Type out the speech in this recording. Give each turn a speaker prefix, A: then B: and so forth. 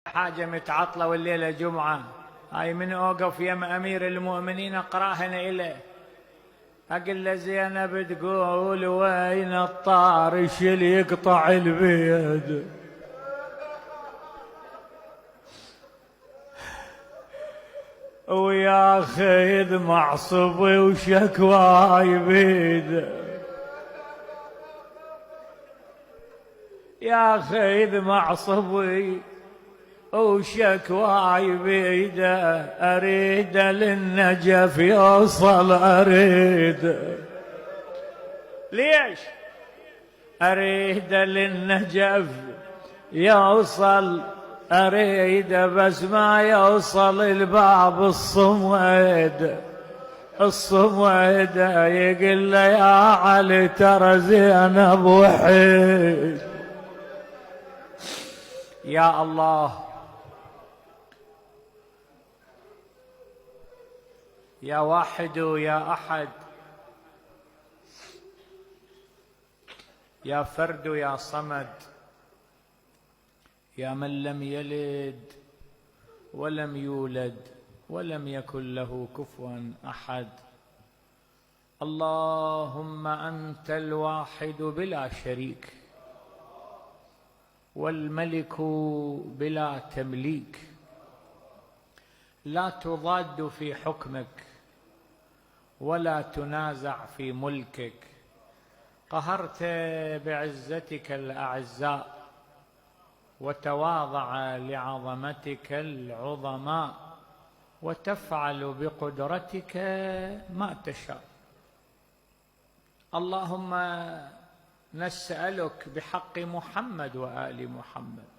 A: حاجة متعطلة والليلة جمعة، هاي من أوقف يم أمير المؤمنين أقراهن إليه، أقل له زينب تقول وين الطارش اللي يقطع البيد، ويا خيذ معصبي وشكواي بيد، يا خيذ معصبي وشكواي بيده، أريد للنجف يوصل، أريد ليش أريد للنجف يوصل، أريد بس ما يوصل الباب الصمود، الصمود يقول له يا علي ترى زينب وحيد. يا الله، يا واحد يا أحد، يا فرد يا صمد، يا من لم يلد ولم يولد ولم يكن له كفوا أحد. اللهم أنت الواحد بلا شريك، والملك بلا تمليك، لا تضاد في حكمك ولا تنازع في ملكك، قهرت بعزتك الأعزاء وتواضع لعظمتك العظماء، وتفعل بقدرتك ما تشاء. اللهم نسألك بحق محمد وآل محمد